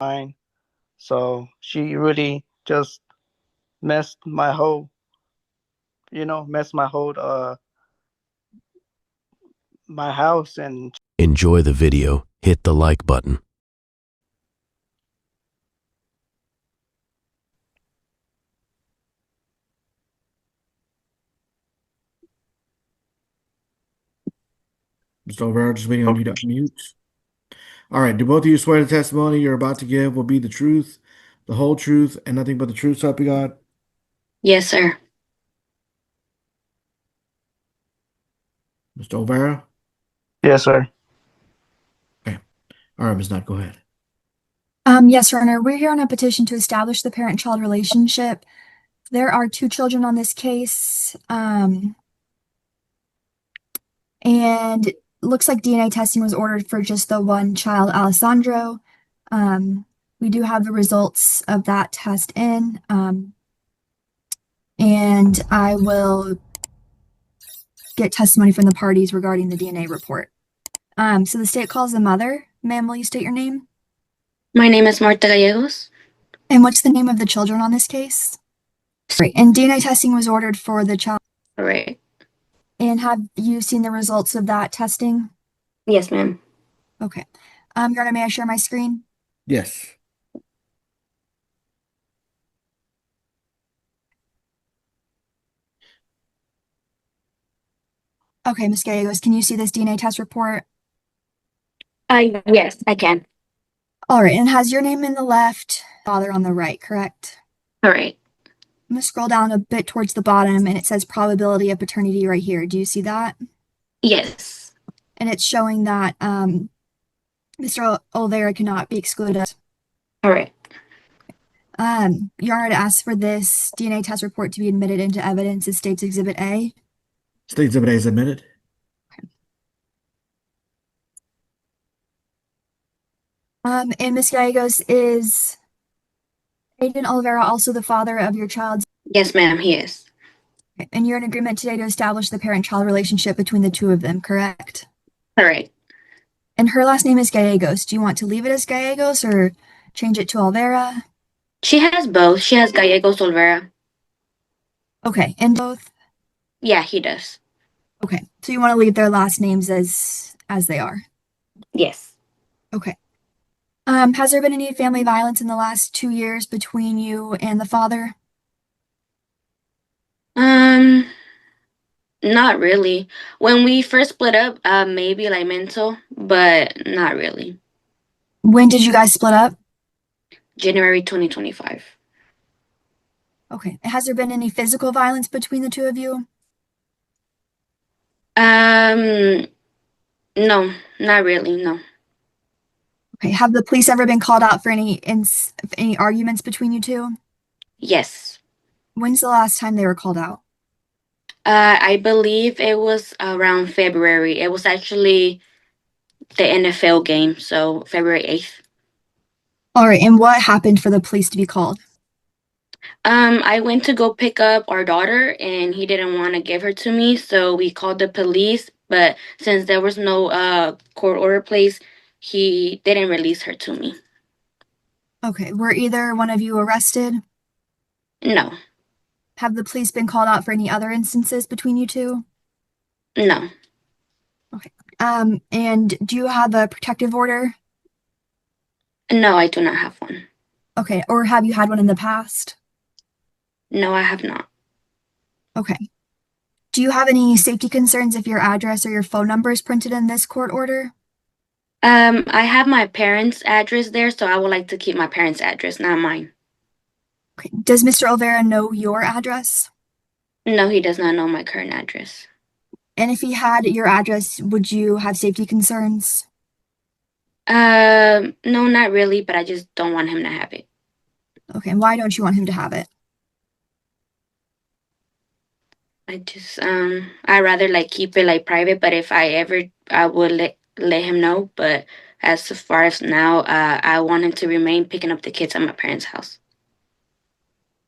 mine. So she really just messed my whole, messed my house. And Enjoy the video, hit the like button. Mr. Olvera, just waiting on you to unmute. All right. Do both of you swear the testimony you're about to give will be the truth, the whole truth, and nothing but the truth, so help you God? Yes, sir. Mr. Olvera? yes, sir. Okay. All right, Ms. Knight, go ahead. Yes, Your Honor. We're here on a petition to establish the parent-child relationship. There are 2 children on this case, and looks like DNA testing was ordered for just the one child, Alessandro. We do have the results of that test in, and I will get testimony from the parties regarding the DNA report. So the state calls the mother. Ma'am, will you state your name? My name is Marta Gallegos. And what's the name of the children on this case? Right. And DNA testing was ordered for the child. All right. And have you seen the results of that testing? Yes, ma'am. Okay. Your Honor, may I share my screen? Yes. Okay, Ms. Gallegos, can you see this DNA test report? Yes, I can. All right, and has your name in the left, father on the right, correct? All right. I'm gonna scroll down a bit towards the bottom, and it says probability of paternity right here. Do you see that? Yes. And it's showing that Mr. Olvera cannot be excluded. All right. Your Honor, to ask for this DNA test report to be admitted into evidence as State's Exhibit A. State Exhibit A is admitted. And Ms. Gallegos, is Aiden Olvera also the father of your child? Yes, ma'am, he is. Okay. And you're in agreement today to establish the parent-child relationship between the 2 of them, correct? All right. And her last name is Gallegos. Do you want to leave it as Gallegos or change it to Olvera? She has both. She has Gallegos Olvera. Okay, and both? Yeah, he does. Okay, so you want to leave their last names as they are? Yes. Okay. Has there been any family violence in the last 2 years between you and the father? Not really. When we first split up, maybe like mental, but not really. When did you guys split up? January 2025. Okay. Has there been any physical violence between the 2 of you? No, not really, no. Okay. Have the police ever been called out for any arguments between you 2? Yes. When's the last time they were called out? I believe it was around February. It was actually the NFL game, so February 8th. All right, and what happened for the police to be called? I went to go pick up our daughter, and he didn't want to give her to me, so we called the police. But since there was no court order placed, he didn't release her to me. Okay, were either one of you arrested? No. Have the police been called out for any other instances between you 2? No. Okay. And do you have a protective order? No, I do not have one. Okay, or have you had one in the past? No, I have not. Okay. Do you have any safety concerns if your address or your phone number is printed in this court order? I have my parents' address there, so I would like to keep my parents' address, not mine. Okay. Does Mr. Olvera know your address? No, he does not know my current address. And if he had your address, would you have safety concerns? No, not really, but I just don't want him to have it. Okay, and why don't you want him to have it? I rather like keep it like private, but if I would let him know. But as far as now, I want him to remain picking up the kids at my parents' house.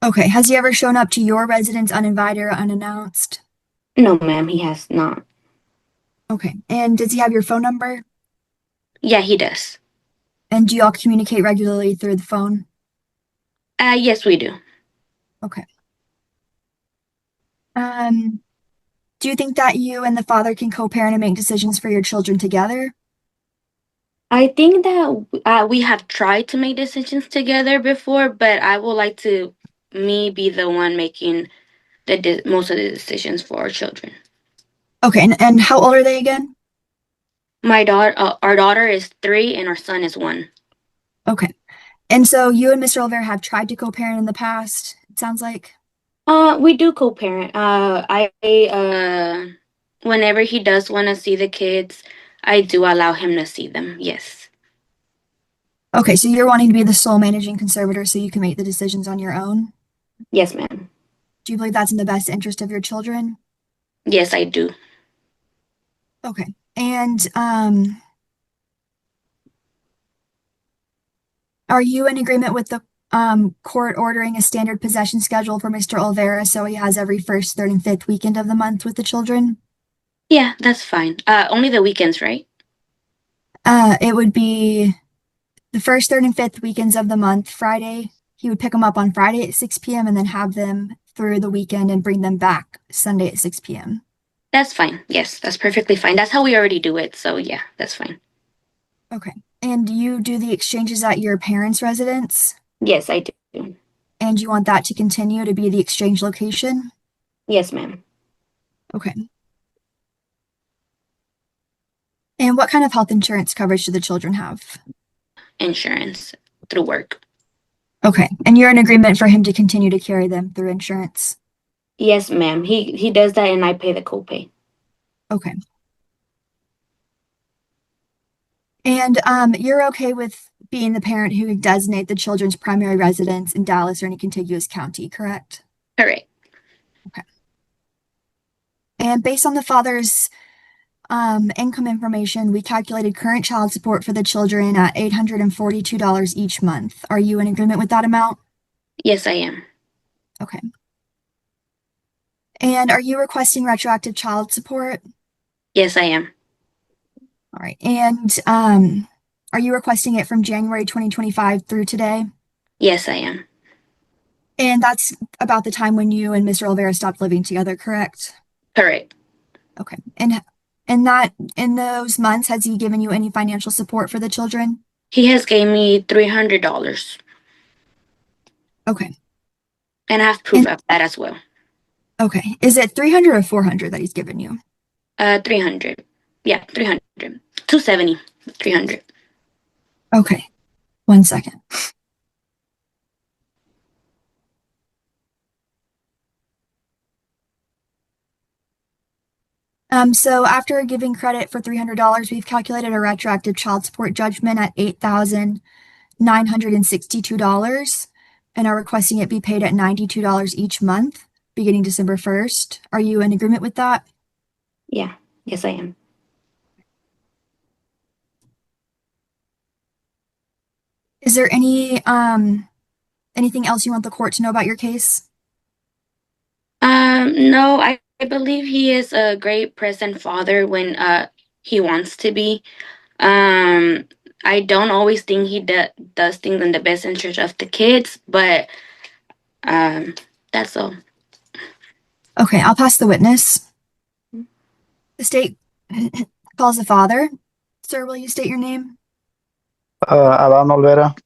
Okay, has he ever shown up to your residence uninvited or unannounced? No, ma'am, he has not. Okay, and does he have your phone number? Yeah, he does. And do y'all communicate regularly through the phone? Yes, we do. Okay. Do you think that you and the father can co-parent and make decisions for your children together? I think that we have tried to make decisions together before, but I would like to me be the one making most of the decisions for our children. Okay, and how old are they again? Our daughter is 3 and our son is 1. Okay. And so you and Mr. Olvera have tried to co-parent in the past, it sounds like. We do co-parent. Whenever he does want to see the kids, I do allow him to see them. Yes. Okay, so you're wanting to be the sole managing conservator so you can make the decisions on your own? Yes, ma'am. Do you believe that's in the best interest of your children? Yes, I do. Okay. And are you in agreement with the court ordering a standard possession schedule for Mr. Olvera so he has every first, third, and fifth weekend of the month with the children? Yeah, that's fine. Only the weekends, right? It would be the first, third, and fifth weekends of the month. Friday, he would pick them up on Friday at 6 p.m. and then have them through the weekend and bring them back Sunday at 6 p.m. That's fine. Yes, that's perfectly fine. That's how we already do it. So yeah, that's fine. Okay. And you do the exchanges at your parents' residence? Yes, I do. And you want that to continue to be the exchange location? Yes, ma'am. Okay. And what kind of health insurance coverage do the children have? Insurance through work. Okay. And you're in agreement for him to continue to carry them through insurance? Yes, ma'am. He does that and I pay the copay. Okay. And you're okay with being the parent who designate the children's primary residence in Dallas or any contiguous county, correct? Correct. Okay. And based on the father's income information, we calculated current child support for the children at $842 each month. Are you in agreement with that amount? Yes, I am. Okay. And are you requesting retroactive child support? Yes, I am. All right. And are you requesting it from January 2025 through today? Yes, I am. And that's about the time when you and Mr. Olvera stopped living together, correct? Correct. Okay. And in those months, has he given you any financial support for the children? He has gave me $300. Okay. And I have proof of that as well. Okay. Is it 300 or 400 that he's given you? 300. Yeah, 300. 270. 300. Okay. 1 second. So after giving credit for $300, we've calculated a retroactive child support judgment at $8,962 and are requesting it be paid at $92 each month, beginning December 1st. Are you in agreement with that? Yeah. Yes, I am. Is there anything else you want the court to know about your case? No, I believe he is a great present father when he wants to be. I don't always think he does things in the best interest of the kids, but that's all. Okay, I'll pass the witness. The state calls the father. Sir, will you state your name? Alan Olvera.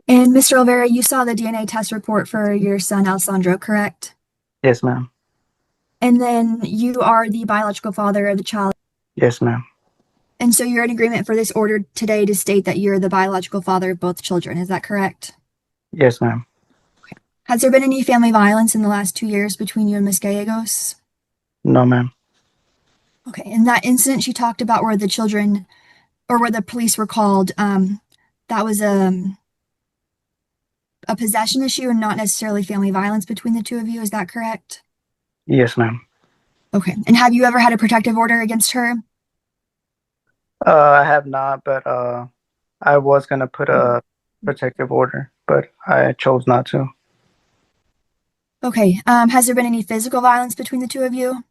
And Mr. Olvera, you saw the DNA test report for your son, Alessandro, correct? Yes, ma'am. And then you are the biological father of the child. Yes, ma'am. And so you're in agreement for this order today to state that you're the biological father of both children. Is that correct? Yes, ma'am. Has there been any family violence in the last 2 years between you and Miss Gallegos? No, ma'am. Okay. In that incident she talked about where the children or where the police were called, that was a possession issue and not necessarily family violence between the two of you. Is that correct? Yes, ma'am. Okay. And have you ever had a protective order against her? I have not, but I was gonna put a protective order, but I chose not to. Okay. Has there been any physical violence between the two of you?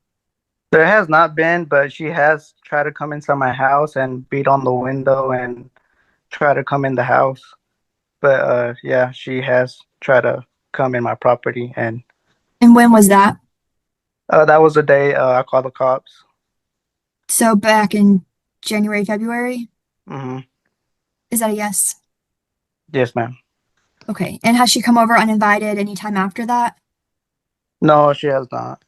There has not been, but she has tried to come inside my house and beat on the window and try to come in the house. But yeah, she has tried to come in my property, and And when was that? that was the day I called the cops. So back in January, February? Hmm. Is that a yes? Yes, ma'am. Okay. And has she come over uninvited anytime after that? No, she has not.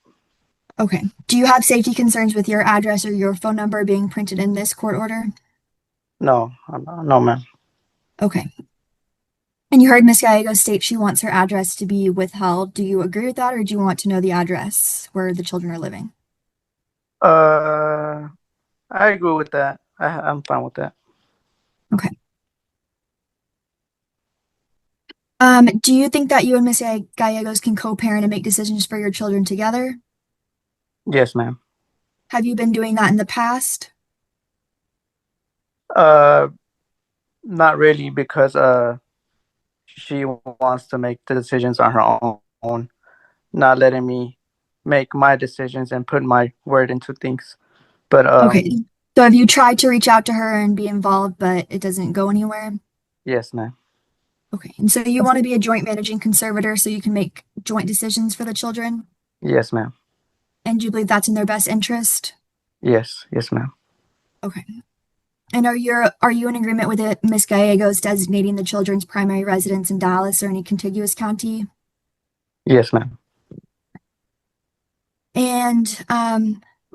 Okay. Do you have safety concerns with your address or your phone number being printed in this court order? No, no, ma'am. Okay. And you heard Miss Gallego state she wants her address to be withheld. Do you agree with that, or do you want to know the address where the children are living? Uh, I agree with that. I'm fine with that. Okay. Do you think that you and Miss Gallegos can co-parent and make decisions for your children together? Yes, ma'am. Have you been doing that in the past? Uh, Not really, because she wants to make the decisions on her own, not letting me make my decisions and put my word into things. But Okay. So have you tried to reach out to her and be involved, but it doesn't go anywhere? yes, ma'am. Okay. And so you want to be a joint managing conservator so you can make joint decisions for the children? Yes, ma'am. And do you believe that's in their best interest? Yes, yes, ma'am. Okay. And are you in agreement with it, Ms. Gallegos designating the children's primary residence in Dallas or any contiguous county? Yes, ma'am. And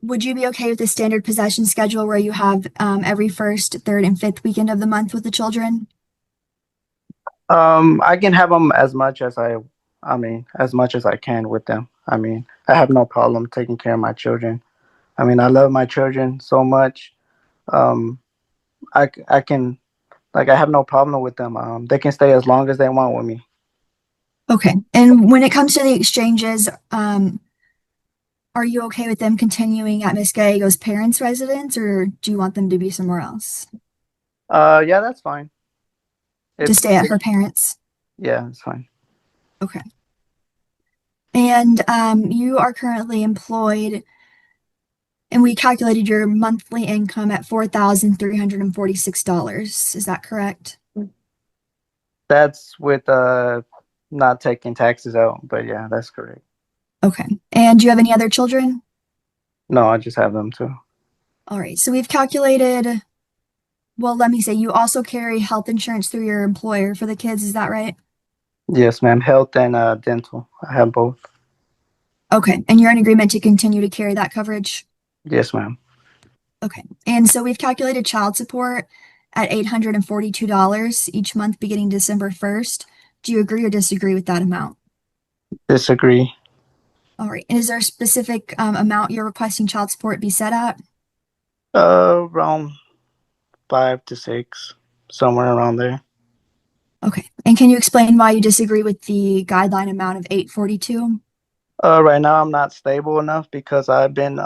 would you be okay with the standard possession schedule where you have every first, third, and fifth weekend of the month with the children? I can have them as much as as much as I can with them. I mean, I have no problem taking care of my children. I mean, I love my children so much. Um, I can, like, I have no problem with them. They can stay as long as they want with me. Okay. And when it comes to the exchanges, are you okay with them continuing at Miss Gallegos' parents' residence, or do you want them to be somewhere else? Yeah, that's fine. To If, stay at if her parents'? Yeah, it's fine. Okay. And you are currently employed, and we calculated your monthly income at $4,346. Is that correct? That's with not taking taxes out, but yeah, that's correct. Okay. And do you have any other children? No, I just have them too. All right. So we've calculated, well, let me say you also carry health insurance through your employer for the kids. Is that right? Yes, ma'am. Health and dental. I have both. Okay. And you're in agreement to continue to carry that coverage? Yes, ma'am. Okay. And so we've calculated child support at $842 each month beginning December 1st. Do you agree or disagree with that amount? Disagree. All right. And is there a specific amount you're requesting child support be set at? Around 5 to 6, somewhere around there. Okay. And can you explain why you disagree with the guideline amount of 842? Right now I'm not stable enough because I've been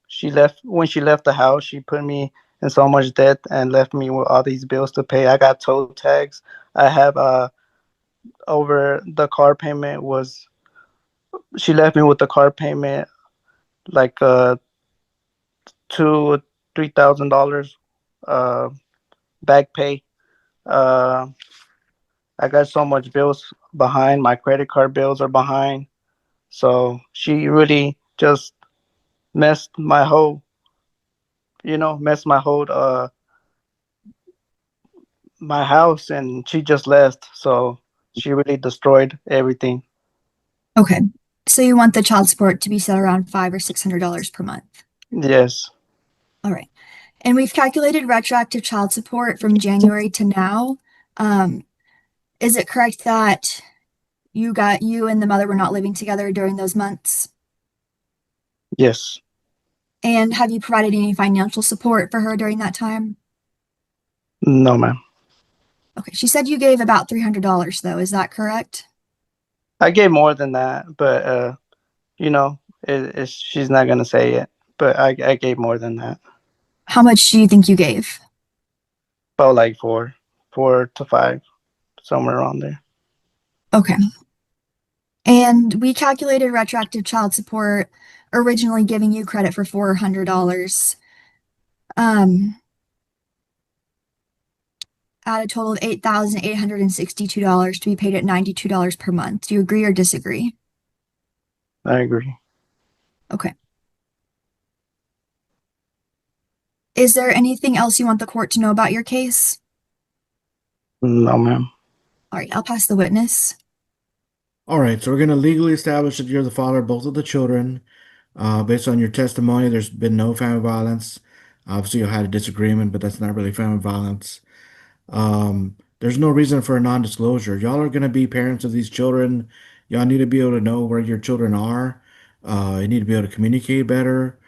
she left when she left the house, she put me in so much debt and left me with all these bills to pay. I got tow tags. I have over the car payment was she left me with the car payment like $2,000 3,000 uh back pay. Uh I got so much bills behind. My credit card bills are behind. So she really just messed my whole messed my whole my house, and she just left. So she really destroyed everything. Okay. So you want the child support to be set around $500 or $600 per month. Yes. All right. And we've calculated retroactive child support from January to now. Um, is it correct that you and the mother were not living together during those months? Yes. And have you provided any financial support for her during that time? No, ma'am. Okay. She said you gave about $300 though. Is that correct? I gave more than that, but she's not gonna say it. But I gave more than that. How much do you think you gave? About like 4 to 5, somewhere around there. Okay. And we calculated retroactive child support, originally giving you credit for $400. Um, at a total of $8,862 to be paid at $92 per month. Do you agree or disagree? I agree. Okay. Is there anything else you want the court to know about your case? No, ma'am. All right, I'll pass the witness. All right, so we're going to legally establish that you're the father of both of the children. Based on your testimony, there's been no family violence. Obviously, you had a disagreement, but that's not really family violence. There's no reason for a non-disclosure. Y'all are going to be parents of these children. Y'all need to be able to know where your children are. You need to be able to communicate better.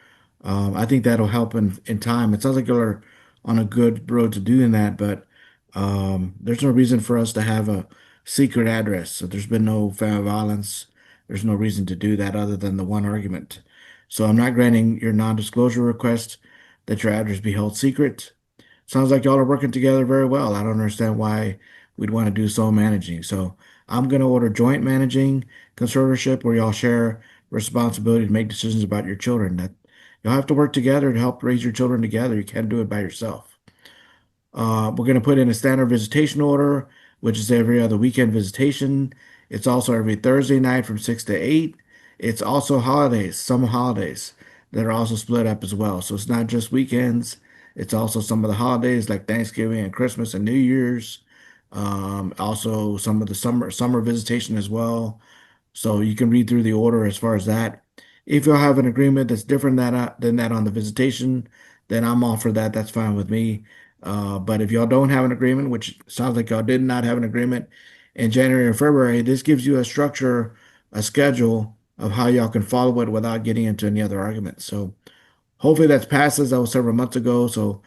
I think that'll help in time. It sounds like you're on a good road to doing that, but there's no reason for us to have a secret address. So there's been no family violence. There's no reason to do that other than the one argument. So I'm not granting your non-disclosure request that your address be held secret. Sounds like y'all are working together very well. I don't understand why we'd want to do sole managing. So I'm going to order joint managing conservatorship where y'all share responsibility to make decisions about your children. That you'll have to work together to help raise your children together. You can't do it by yourself. We're going to put in a standard visitation order, which is every other weekend visitation. It's also every Thursday night from 6 to 8. It's also holidays, some holidays that are also split up as well. So it's not just weekends. It's also some of the holidays like Thanksgiving and Christmas and New Year's. Also some of the summer visitation as well. So you can read through the order as far as that. If you'll have an agreement that's different than that on the visitation, then I'm all for that. That's fine with me. But if y'all don't have an agreement, which sounds like y'all did not have an agreement in January and February, this gives you a structure, a schedule of how y'all can follow it without getting into any other arguments. So hopefully that's passes. That was several months ago. So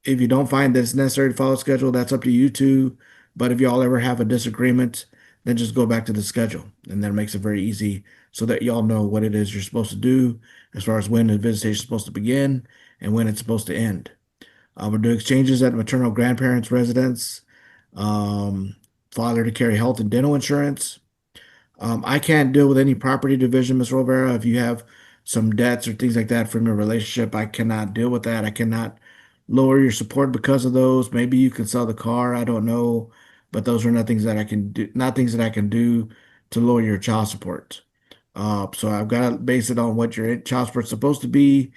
if you don't find that it's necessary to follow a schedule, that's up to you two. But if y'all ever have a disagreement, then just go back to the schedule. And that makes it very easy so that y'all know what it is you're supposed to do as far as when the visitation is supposed to begin and when it's supposed to end. We'll do exchanges at maternal grandparents' residence, father to carry health and dental insurance. I can't deal with any property division, Ms. Rivera. If you have some debts or things like that from your relationship, I cannot deal with that. I cannot lower your support because of those. Maybe you can sell the car. I don't know, but those are not things that I can do. Not things that I can do to lower your child support. So I've got to base it on what your child support is supposed to be,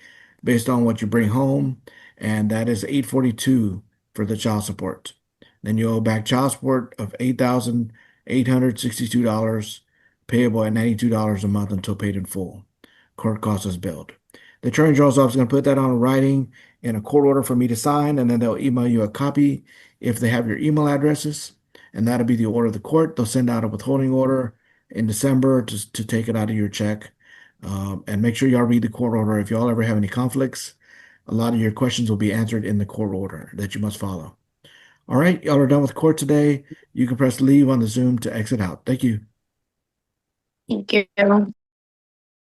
based on what you bring home, and that is 842 for the child support. Then you owe back child support of $8,862 payable at $92 a month until paid in full. Court costs is billed. The Attorney General's office is going to put that on writing in a court order for me to sign, and then they'll email you a copy if they have your email addresses, and that'll be the order of the court. They'll send out a withholding order in December to take it out of your check. And make sure y'all read the court order. If y'all ever have any conflicts, a lot of your questions will be answered in the court order that you must follow. All right, y'all are done with court today. You can press leave on the Zoom to exit out. Thank you. Thank you.